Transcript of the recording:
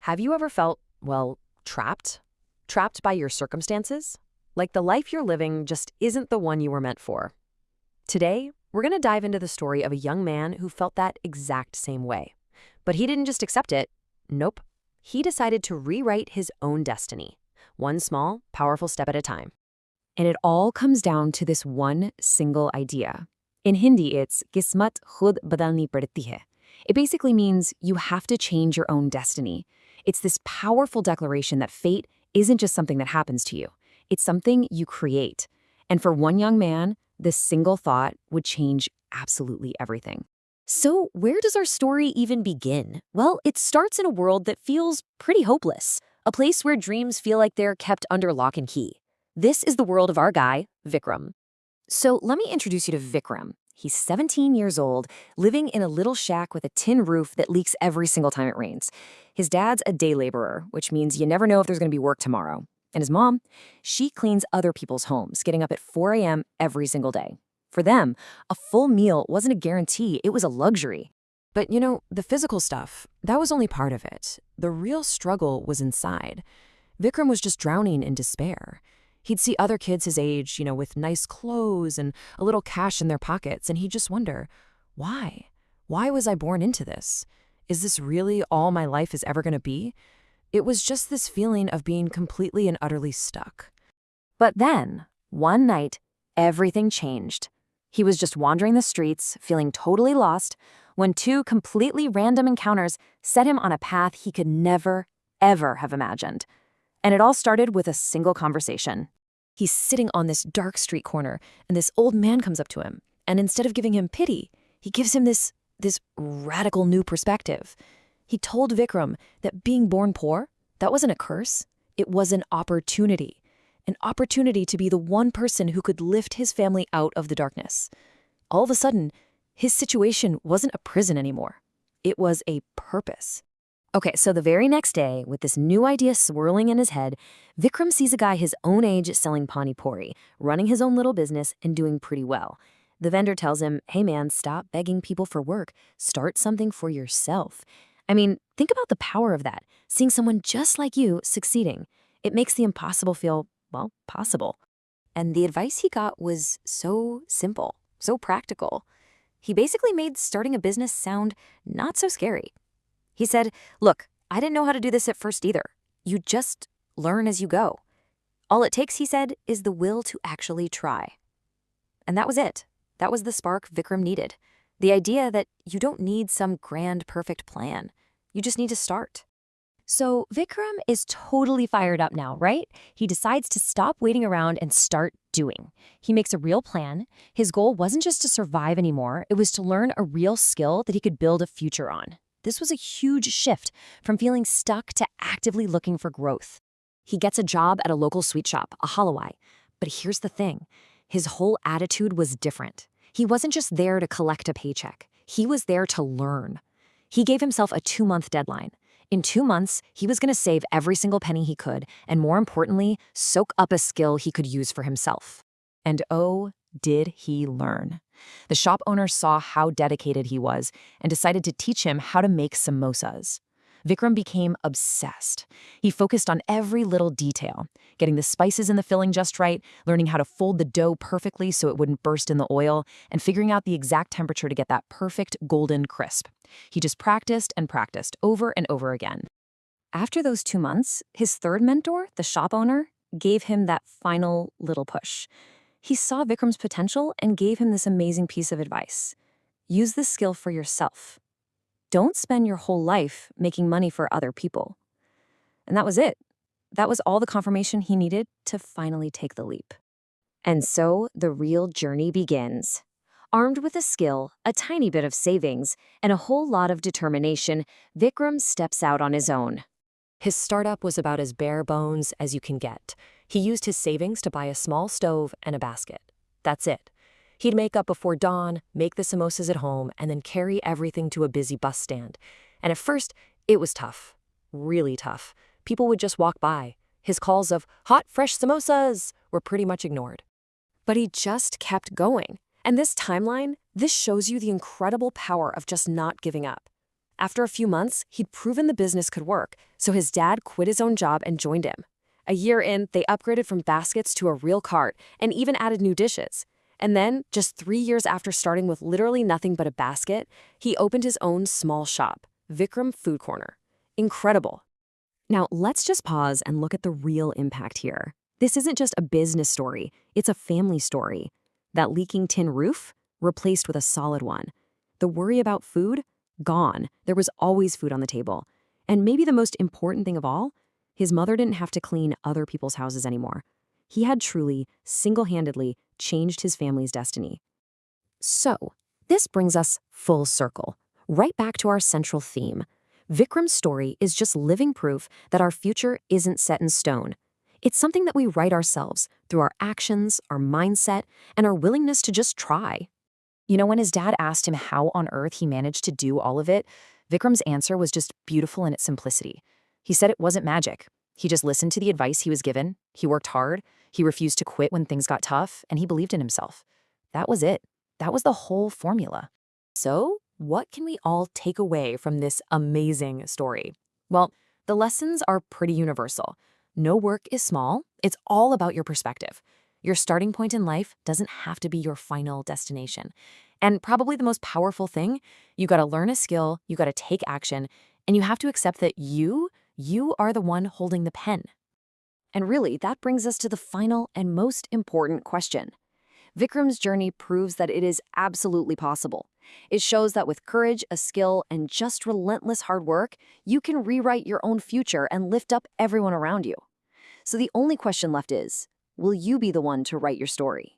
Have you ever felt, well, trapped? Trapped by your circumstances? Like the life you're living just isn't the one you were meant for. Today, we're going to dive into the story of a young man who felt that exact same way. But he didn't just accept it. Nope. He decided to rewrite his own destiny, one small, powerful step at a time. And it all comes down to this one single idea. In Hindi, it's "Kismat khud badalni padti hai." It basically means you have to change your own destiny. It's this powerful declaration that fate isn't just something that happens to you. It's something you create. And for one young man, this single thought would change absolutely everything. So where does our story even begin? Well, it starts in a world that feels pretty hopeless, a place where dreams feel like they're kept under lock and key. This is the world of our guy, Vikram. So let me introduce you to Vikram. He's 17 years old, living in a little shack with a tin roof that leaks every single time it rains. His dad's a day laborer, which means you never know if there's going to be work tomorrow. And his mom, she cleans other people's homes, getting up at 4 a.m. every single day. For them, a full meal wasn't a guarantee, it was a luxury. But the physical stuff, that was only part of it. The real struggle was inside. Vikram was just drowning in despair. He'd see other kids his age, with nice clothes and a little cash in their pockets, and he'd just wonder, why? Why was I born into this? Is this really all my life is ever going to be? It was just this feeling of being completely and utterly stuck. But then, one night, everything changed. He was just wandering the streets, feeling totally lost, when two completely random encounters set him on a path he could never, ever have imagined. And it all started with a single conversation. He's sitting on this dark street corner, and this old man comes up to him, and instead of giving him pity, he gives him this radical new perspective. He told Vikram that being born poor, that wasn't a curse, it was an opportunity to be the one person who could lift his family out of the darkness. All of a sudden, his situation wasn't a prison anymore. It was a purpose. Okay, so the very next day, with this new idea swirling in his head, Vikram sees a guy his own age selling pani puri, running his own little business and doing pretty well. The vendor tells him, hey man, stop begging people for work. Start something for yourself. I mean, think about the power of that, seeing someone just like you succeeding. It makes the impossible feel, well, possible. And the advice he got was so simple, so practical. He basically made starting a business sound not so scary. He said, look, I didn't know how to do this at first either. You just learn as you go. All it takes, he said, is the will to actually try. And that was it. That was the spark Vikram needed. The idea that you don't need some grand, perfect plan. You just need to start. So Vikram is totally fired up now, right? He decides to stop waiting around and start doing. He makes a real plan. His goal wasn't just to survive anymore. It was to learn a real skill that he could build a future on. This was a huge shift from feeling stuck to actively looking for growth. He gets a job at a local sweet shop, a halawai. But here's the thing. His whole attitude was different. He wasn't just there to collect a paycheck. He was there to learn. He gave himself a 2-month deadline. In 2 months, he was going to save every single penny he could, and more importantly, soak up a skill he could use for himself. And oh, did he learn. The shop owner saw how dedicated he was and decided to teach him how to make samosas. Vikram became obsessed. He focused on every little detail, getting the spices in the filling just right, learning how to fold the dough perfectly so it wouldn't burst in the oil, and figuring out the exact temperature to get that perfect golden crisp. He just practiced and practiced over and over again. After those 2 months, his third mentor, the shop owner, gave him that final little push. He saw Vikram's potential and gave him this amazing piece of advice. Use this skill for yourself. Don't spend your whole life making money for other people. And that was it. That was all the confirmation he needed to finally take the leap. And so the real journey begins. Armed with a skill, a tiny bit of savings, and a whole lot of determination, Vikram steps out on his own. His startup was about as bare bones as you can get. He used his savings to buy a small stove and a basket. That's it. He'd make up before dawn, make the samosas at home, and then carry everything to a busy bus stand. And at first, it was tough. Really tough. People would just walk by. His calls of hot, fresh samosas were pretty much ignored. But he just kept going. And this timeline, this shows you the incredible power of just not giving up. After a few months, he'd proven the business could work, so his dad quit his own job and joined him. A year in, they upgraded from baskets to a real cart and even added new dishes. And then, just 3 years after starting with literally nothing but a basket, he opened his own small shop, Vikram Food Corner. Incredible. Now, let's just pause and look at the real impact here. This isn't just a business story, it's a family story. That leaking tin roof? Replaced with a solid one. The worry about food? Gone. There was always food on the table. And maybe the most important thing of all, his mother didn't have to clean other people's houses anymore. He had truly, single-handedly changed his family's destiny. So, this brings us full circle, right back to our central theme. Vikram's story is just living proof that our future isn't set in stone. It's something that we write ourselves through our actions, our mindset, and our willingness to just try. When his dad asked him how on earth he managed to do all of it, Vikram's answer was just beautiful in its simplicity. He said it wasn't magic. He just listened to the advice he was given, he worked hard, he refused to quit when things got tough, and he believed in himself. That was it. That was the whole formula. So, what can we all take away from this amazing story? Well, the lessons are pretty universal. No work is small. It's all about your perspective. Your starting point in life doesn't have to be your final destination. And probably the most powerful thing, you got to learn a skill, you got to take action, and you have to accept that you are the one holding the pen. And really, that brings us to the final and most important question. Vikram's journey proves that it is absolutely possible. It shows that with courage, a skill, and just relentless hard work, you can rewrite your own future and lift up everyone around you. So the only question left is, will you be the one to write your story?